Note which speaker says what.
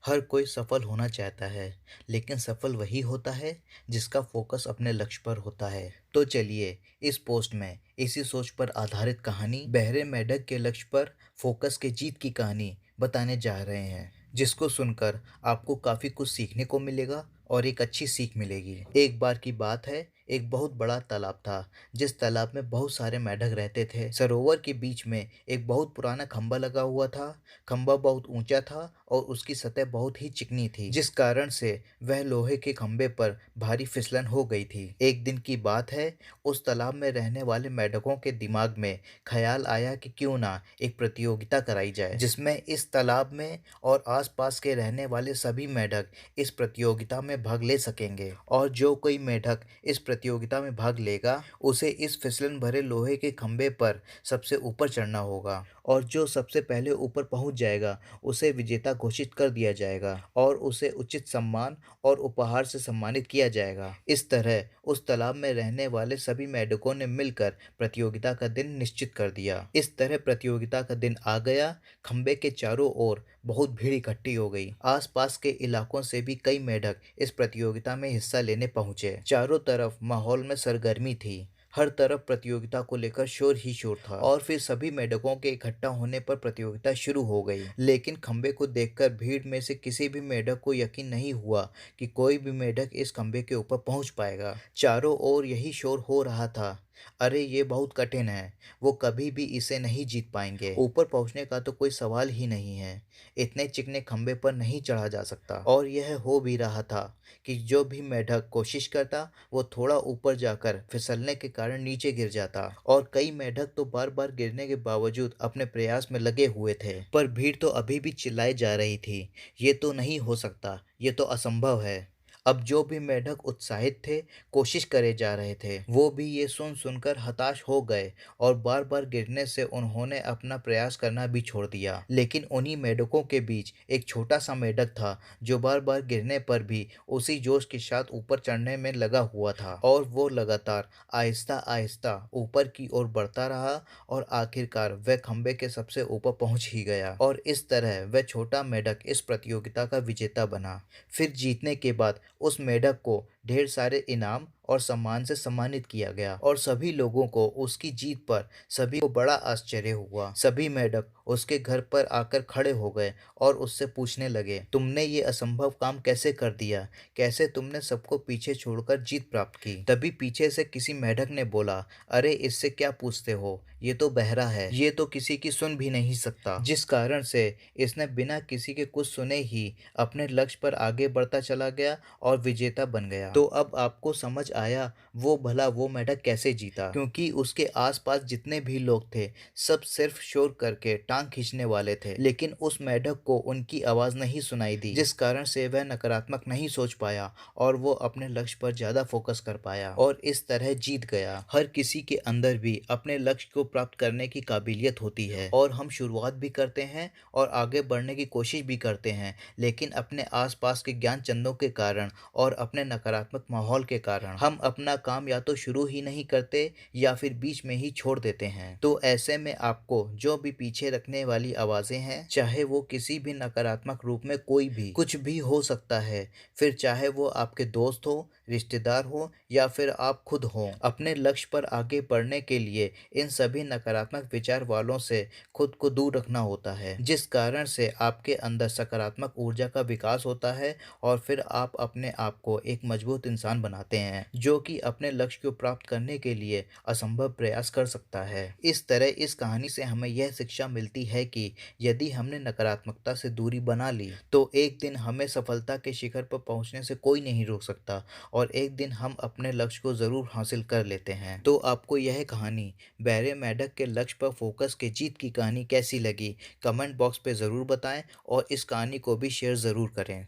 Speaker 1: हर कोई सफल होना चाहता है, लेकिन सफल वही होता है जिसका फोकस अपने लक्ष्य पर होता है। तो चलिए इस पोस्ट में इसी सोच पर आधारित कहानी बहरे मेंढक के लक्ष्य पर फोकस के जीत की कहानी बताने जा रहे हैं, जिसको सुनकर आपको काफी कुछ सीखने को मिलेगा और एक अच्छी सीख मिलेगी। एक बार की बात है, एक बहुत बड़ा तालाब था, जिस तालाब में बहुत सारे मेंढक रहते थे। सरोवर के बीच में एक बहुत पुराना खंभा लगा हुआ था। खंभा बहुत ऊंचा था और उसकी सतह बहुत ही चिकनी थी, जिस कारण से वह लोहे के खंभे पर भारी फिसलन हो गई थी। एक दिन की बात है, उस तालाब में रहने वाले मेंढकों के दिमाग में ख्याल आया कि क्यों ना एक प्रतियोगिता कराई जाए, जिसमें इस तालाब में और आसपास के रहने वाले सभी मेंढक इस प्रतियोगिता में भाग ले सकेंगे। और जो कोई मेंढक इस प्रतियोगिता में भाग लेगा, उसे इस फिसलन भरे लोहे के खंभे पर सबसे ऊपर चढ़ना होगा, और जो सबसे पहले ऊपर पहुंच जाएगा उसे विजेता घोषित कर दिया जाएगा और उसे उचित सम्मान और उपहार से सम्मानित किया जाएगा। इस तरह उस तालाब में रहने वाले सभी मेंढकों ने मिलकर प्रतियोगिता का दिन निश्चित कर दिया। इस तरह प्रतियोगिता का दिन आ गया। खंबे के चारों ओर बहुत भीड़ इकट्ठी हो गई। आसपास के इलाकों से भी कई मेंढक इस प्रतियोगिता में हिस्सा लेने पहुंचे। चारों तरफ माहौल में सरगर्मी थी। हर तरफ प्रतियोगिता को लेकर शोर ही शोर था, और फिर सभी मेंढकों के इकट्ठा होने पर प्रतियोगिता शुरू हो गई। लेकिन खंबे को देखकर भीड़ में से किसी भी मेंढक को यकीन नहीं हुआ कि कोई भी मेंढक इस खंबे के ऊपर पहुंच पाएगा। चारों ओर यही शोर हो रहा था, अरे ये बहुत कठिन है, वो कभी भी इसे नहीं जीत पाएंगे, ऊपर पहुंचने का तो कोई सवाल ही नहीं है, इतने चिकने खंबे पर नहीं चढ़ा जा सकता। और यह हो भी रहा था कि जो भी मेंढक कोशिश करता वो थोड़ा ऊपर जाकर फिसलने के कारण नीचे गिर जाता, और कई मेंढक तो बार बार गिरने के बावजूद अपने प्रयास में लगे हुए थे। पर भीड़ तो अभी भी चिल्लाई जा रही थी, ये तो नहीं हो सकता, ये तो असंभव है। अब जो भी मेंढक उत्साहित थे, कोशिश करे जा रहे थे, वो भी ये सुनकर हताश हो गए और बार बार गिरने से उन्होंने अपना प्रयास करना भी छोड़ दिया। लेकिन उन्हीं मेंढकों के बीच एक छोटा सा मेंढक था, जो बार बार गिरने पर भी उसी जोश के साथ ऊपर चढ़ने में लगा हुआ था, और वो लगातार आहिस्ता आहिस्ता ऊपर की ओर बढ़ता रहा, और आखिरकार वह खंबे के सबसे ऊपर पहुंच ही गया। और इस तरह वह छोटा मेंढक इस प्रतियोगिता का विजेता बना। फिर जीतने के बाद उस मेंढक को ढेर सारे इनाम और सम्मान से सम्मानित किया गया, और सभी लोगों को उसकी जीत पर सभी को बड़ा आश्चर्य हुआ। सभी मेंढक उसके घर पर आकर खड़े हो गए और उससे पूछने लगे, तुमने ये असंभव काम कैसे कर दिया, कैसे तुमने सबको पीछे छोड़कर जीत प्राप्त की। तभी पीछे से किसी मेंढक ने बोला, अरे इससे क्या पूछते हो, ये तो बहरा है, ये तो किसी की सुन भी नहीं सकता। जिस कारण से इसने बिना किसी के कुछ सुने ही अपने लक्ष्य पर आगे बढ़ता चला गया और विजेता बन गया। तो अब आपको समझ आया वो भला वो मेंढक कैसे जीता, क्योंकि उसके आसपास जितने भी लोग थे सब सिर्फ शोर करके टांग खींचने वाले थे, लेकिन उस मेंढक को उनकी आवाज नहीं सुनाई दी, जिस कारण से वह नकारात्मक नहीं सोच पाया और वो अपने लक्ष्य पर ज्यादा फोकस कर पाया और इस तरह जीत गया। हर किसी के अंदर भी अपने लक्ष्य को प्राप्त करने की काबिलियत होती है, और हम शुरुआत भी करते हैं और आगे बढ़ने की कोशिश भी करते हैं, लेकिन अपने आसपास के ज्ञान चंदों के कारण और अपने नकारात्मक माहौल के कारण हम अपना काम या तो शुरू ही नहीं करते या फिर बीच में ही छोड़ देते हैं। तो ऐसे में आपको जो भी पीछे रखने वाली आवाजें हैं, चाहे वो किसी भी नकारात्मक रूप में कोई भी कुछ भी हो सकता है, फिर चाहे वो आपके दोस्त हो, रिश्तेदार हो या फिर आप खुद हो, अपने लक्ष्य पर आगे बढ़ने के लिए इन सभी नकारात्मक विचार वालों से खुद को दूर रखना होता है, जिस कारण से आपके अंदर सकारात्मक ऊर्जा का विकास होता है, और फिर आप अपने आप को एक मजबूत इंसान बनाते हैं, जो कि अपने लक्ष्य को प्राप्त करने के लिए असंभव प्रयास कर सकता है। इस तरह इस कहानी से हमें यह शिक्षा मिलती है कि यदि हमने नकारात्मकता से दूरी बना ली, तो एक दिन हमें सफलता के शिखर पर पहुंचने से कोई नहीं रोक सकता, और एक दिन हम अपने लक्ष्य को जरूर हासिल कर लेते हैं। तो आपको यह कहानी बहरे मेंढक के लक्ष्य पर फोकस के जीत की कहानी कैसी लगी, कमेंट बॉक्स पे ज़रूर बताएं, और इस कहानी को भी शेयर ज़रूर करें।